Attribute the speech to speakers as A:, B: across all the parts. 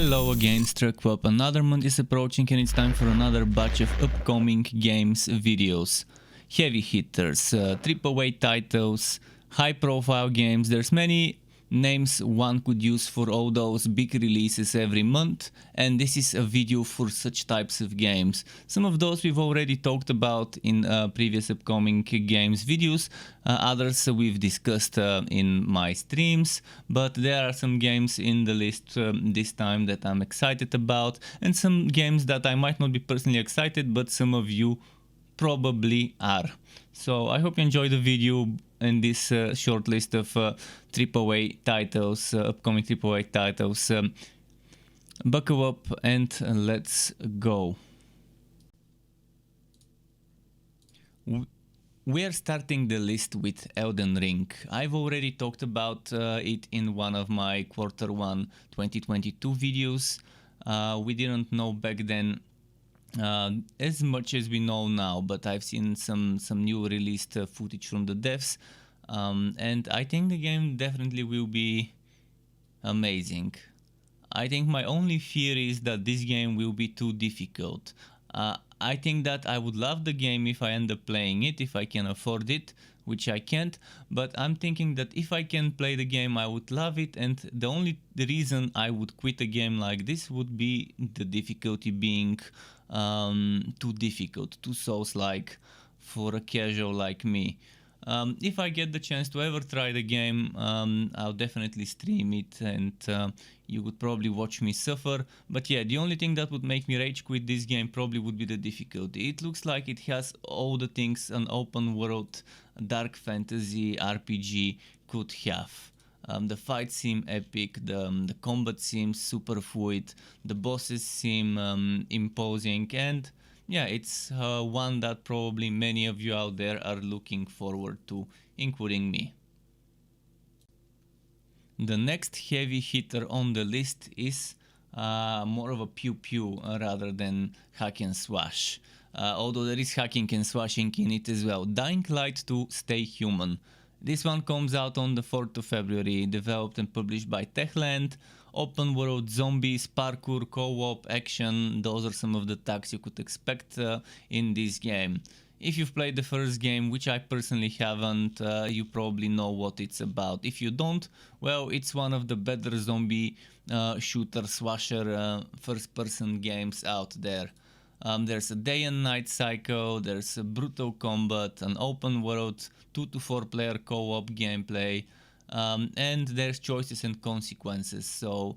A: Hello again, Struckwap. Another month is approaching and it's time for another batch of upcoming games videos. Heavy hitters, AAA titles, high profile games. There's many names one could use for all those big releases every month, and this is a video for such types of games. Some of those we've already talked about in previous upcoming games videos, others we've discussed in my streams, but there are some games in the list this time that I'm excited about, and some games that I might not be personally excited, but some of you probably are. So I hope you enjoy the video and this short list of AAA titles, upcoming AAA titles. Buckle up and let's go. We are starting the list with Elden Ring. I've already talked about it in one of my Q1 2022 videos. We didn't know back then as much as we know now, but I've seen some new released footage from the devs, and I think the game definitely will be amazing. I think my only fear is that this game will be too difficult. I think that I would love the game if I end up playing it, if I can afford it, which I can't, but I'm thinking that if I can play the game I would love it, and the reason I would quit a game like this would be the difficulty being too difficult, too Souls-like for a casual like me. If I get the chance to ever try the game, I'll definitely stream it, and you would probably watch me suffer. But yeah, the only thing that would make me rage quit this game probably would be the difficulty. It looks like it has all the things an open world dark fantasy RPG could have. The fights seem epic, the combat seems super fluid, the bosses seem imposing, and yeah, it's one that probably many of you out there are looking forward to, including me. The next heavy hitter on the list is more of a pew-pew rather than hack and slash. Although there is hacking and slashing in it as well. Dying Light 2 Stay Human. This one comes out on the 4th of February, developed and published by Techland. Open world, zombies, parkour, co-op, action, those are some of the tags you could expect in this game. If you've played the first game, which I personally haven't, you probably know what it's about. If you don't, well, it's one of the better zombie shooter slasher first person games out there. There's a day and night cycle, there's a brutal combat, an open world, 2 to 4 player co-op gameplay, and there's choices and consequences. So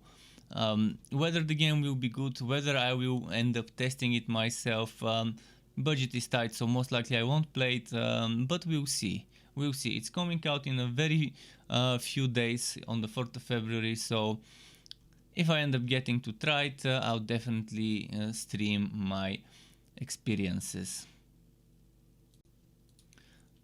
A: whether the game will be good, whether I will end up testing it myself, budget is tight, so most likely I won't play it, but we'll see. We'll see. It's coming out in a very few days on the 4th of February, so if I end up getting to try it, I'll definitely stream my experiences.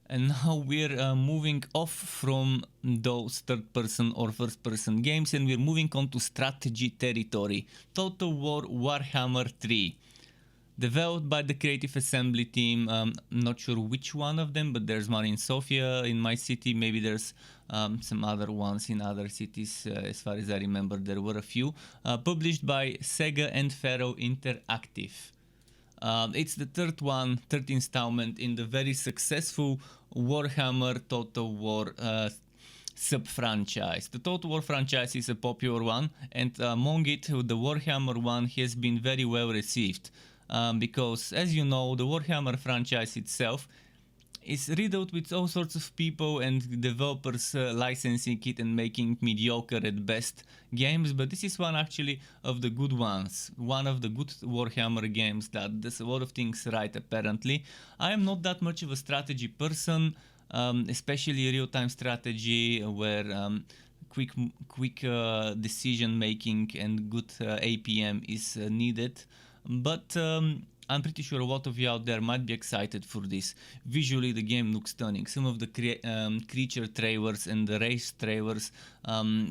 A: And now we're moving off from those third-person or first-person games, and we're moving on to strategy territory. Total War Warhammer 3. Developed by the Creative Assembly team, not sure which one of them, but there's one in Sofia, in my city, maybe there's some other ones in other cities, as far as I remember there were a few. Published by Sega and Faro Interactive. It's the third installment in the very successful Warhammer Total War sub-franchise. The Total War franchise is a popular one, and among it, the Warhammer one has been very well received. Because, as you know, the Warhammer franchise itself is riddled with all sorts of people and developers licensing it and making mediocre at best games, but this is one actually of the good ones, one of the good Warhammer games that does a lot of things right, apparently. I am not that much of a strategy person, especially real-time strategy where quick decision making and good APM is needed. But I'm pretty sure a lot of you out there might be excited for this. Visually the game looks stunning. Some of the creature trailers and the race trailers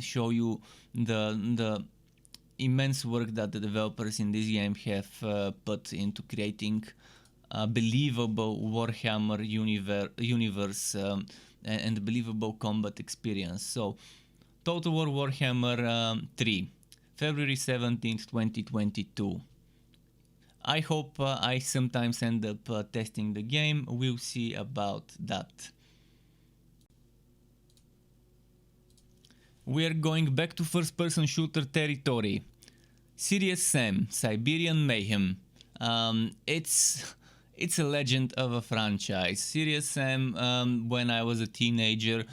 A: show you the immense work that the developers in this game have put into creating a believable Warhammer universe and believable combat experience. So Total War Warhammer 3. February 17th, 2022. I hope I sometimes end up testing the game. We'll see about that. We are going back to first-person shooter territory. Serious Sam, Siberian Mayhem. It's a legend of a franchise. Serious Sam, when I was a teenager,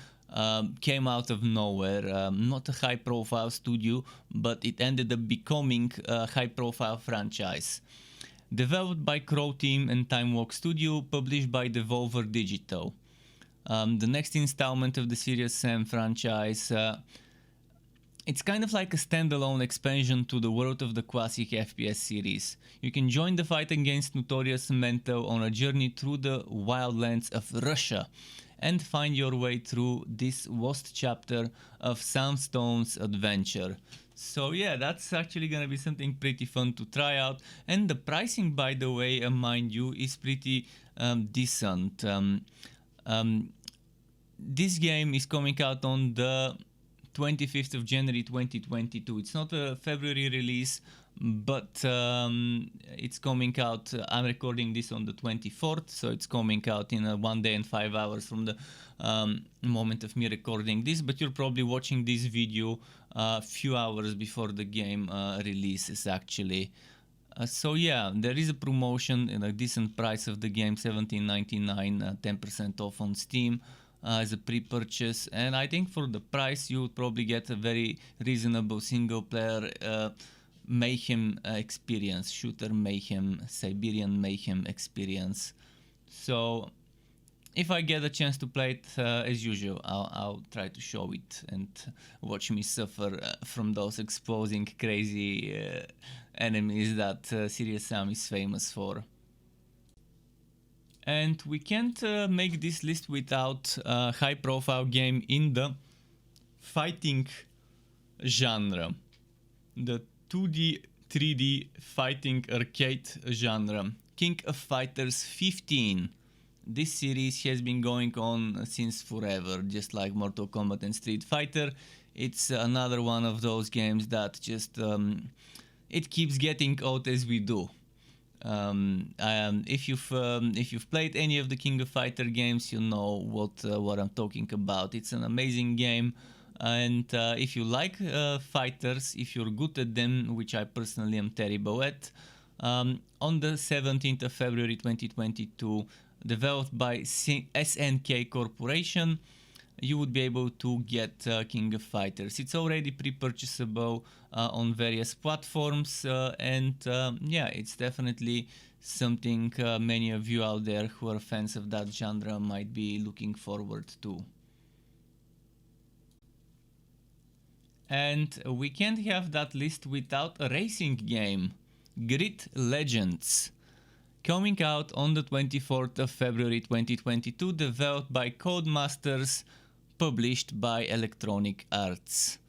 A: came out of nowhere. Not a high-profile studio, but it ended up becoming a high-profile franchise. Developed by Croteam and Timelock Studio, published by Devolver Digital. The next installment of the Serious Sam franchise. It's kind of like a standalone expansion to the world of the classic FPS series. You can join the fight against Notorious Mental on a journey through the wildlands of Russia and find your way through this lost chapter of Sam Stone's adventure. So yeah, that's actually gonna be something pretty fun to try out, and the pricing, by the way, mind you, is pretty decent. This game is coming out on the 25th of January 2022. It's not a February release, but it's coming out. I'm recording this on the 24th, so it's coming out in 1 day and 5 hours from the moment of me recording this, but you're probably watching this video a few hours before the game releases actually. So yeah, there is a promotion in a decent price of the game, $17.99, 10% off on Steam. As a pre-purchase, and I think for the price you would probably get a very reasonable single-player Mayhem experience, shooter Mayhem, Siberian Mayhem experience. So if I get a chance to play it, as usual, I'll try to show it and watch me suffer from those exposing crazy enemies that Serious Sam is famous for. And we can't make this list without a high-profile game in the fighting genre. The 2D, 3D fighting arcade genre. King of Fighters 15. This series has been going on since forever, just like Mortal Kombat and Street Fighter. It's another one of those games that just it keeps getting out as we do. If you've played any of the King of Fighter games, you know what I'm talking about. It's an amazing game, and if you like fighters, if you're good at them, which I personally am terrible at, on the 17th of February 2022, developed by SNK Corporation, you would be able to get King of Fighters. It's already pre-purchasable on various platforms, and yeah, it's definitely something many of you out there who are fans of that genre might be looking forward to. And we can't have that list without a racing game, Grid Legends. Coming out on the 24th of February 2022, developed by Codemasters, published by Electronic Arts.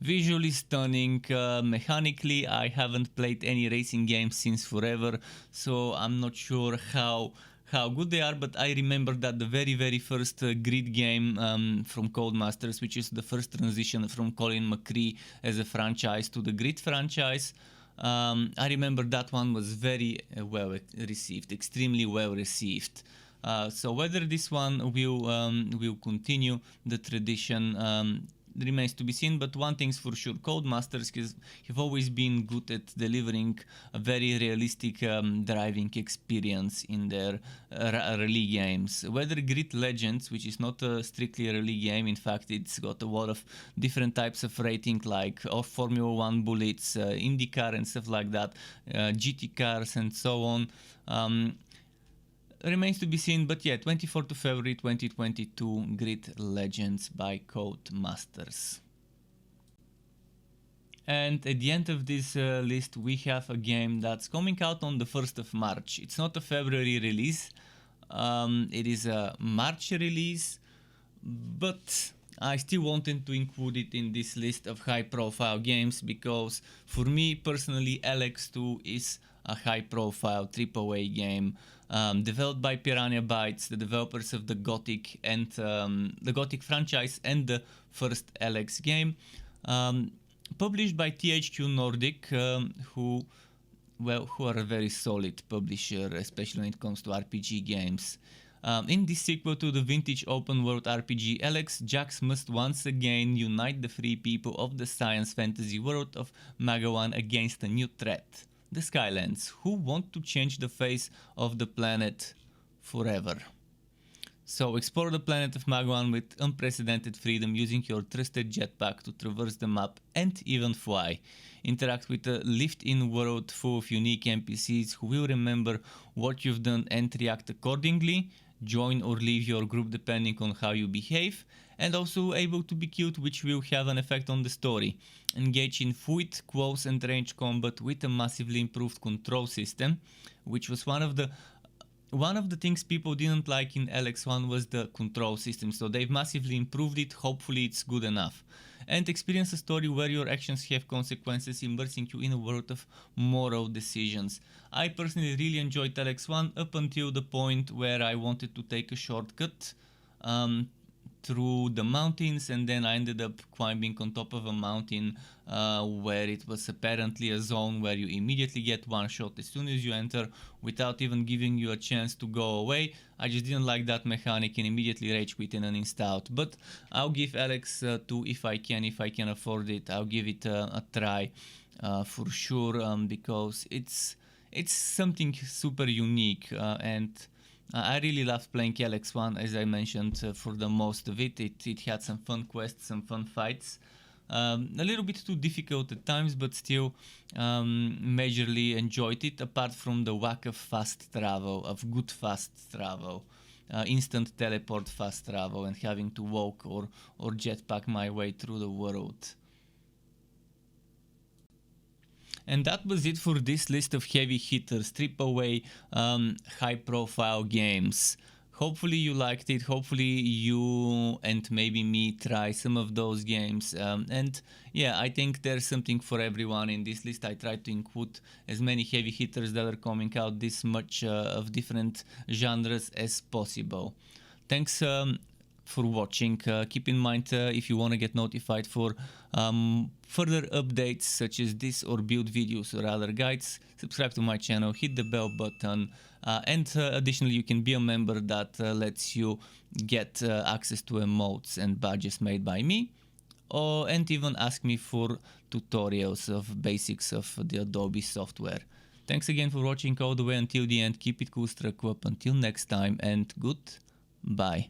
A: Visually stunning, mechanically I haven't played any racing games since forever, so I'm not sure how good they are, but I remember that the very first Grid game from Codemasters, which is the first transition from Colin McRae as a franchise to the Grid franchise, I remember that one was very well received, extremely well received. So whether this one will continue the tradition remains to be seen, but one thing's for sure, Codemasters have always been good at delivering a very realistic driving experience in their rally games. Whether Grid Legends, which is not strictly a rally game, in fact it's got a lot of different types of rating, like Formula 1 bullets, IndyCar and stuff like that, GT cars and so on. Remains to be seen, but yeah, 24th of February 2022, Grid Legends by Codemasters. And at the end of this list, we have a game that's coming out on the 1st of March. It's not a February release, it is a March release, but I still wanted to include it in this list of high-profile games because for me personally, LX2 is a high-profile AAA game. Developed by Piranha Bytes, the developers of the Gothic and the Gothic franchise and the first LX game. published by THQ Nordic, who are a very solid publisher, especially when it comes to RPG games. In this sequel to the vintage open-world RPG Alex, Jax must once again unite the free people of the science fantasy world of Magawan against a new threat, the Skylands, who want to change the face of the planet forever. So explore the planet of Magawan with unprecedented freedom, using your trusted jetpack to traverse the map and even fly. Interact with a lived-in world full of unique NPCs who will remember what you've done and react accordingly. Join or leave your group depending on how you behave, and also able to be killed, which will have an effect on the story. Engage in fluid, close and range combat with a massively improved control system, which was one of the things people didn't like in LX1 was the control system, so they've massively improved it. Hopefully it's good enough. And experience a story where your actions have consequences, immersing you in a world of moral decisions. I personally really enjoyed LX1 up until the point where I wanted to take a shortcut through the mountains, and then I ended up climbing on top of a mountain where it was apparently a zone where you immediately get one shot as soon as you enter without even giving you a chance to go away. I just didn't like that mechanic and immediately rage quit and uninstalled. But I'll give Alex 2 if I can afford it. I'll give it a try for sure, because it's something super unique, and I really loved playing LX1, as I mentioned, for the most of it. It had some fun quests, some fun fights. A little bit too difficult at times, but still majorly enjoyed it, apart from the whack of fast travel, of good fast travel. Instant teleport fast travel and having to walk or jetpack my way through the world. And that was it for this list of heavy hitters, AAA high profile games. Hopefully you liked it, hopefully you and maybe me try some of those games. And yeah, I think there's something for everyone in this list. I tried to include as many heavy hitters that are coming out this much of different genres as possible. Thanks for watching. Keep in mind, if you want to get notified for further updates such as this or build videos or other guides, subscribe to my channel, hit the bell button, and additionally you can be a member that lets you get access to emotes and badges made by me, and even ask me for tutorials of basics of the Adobe software. Thanks again for watching all the way until the end. Keep it cool, struck up until next time, and goodbye.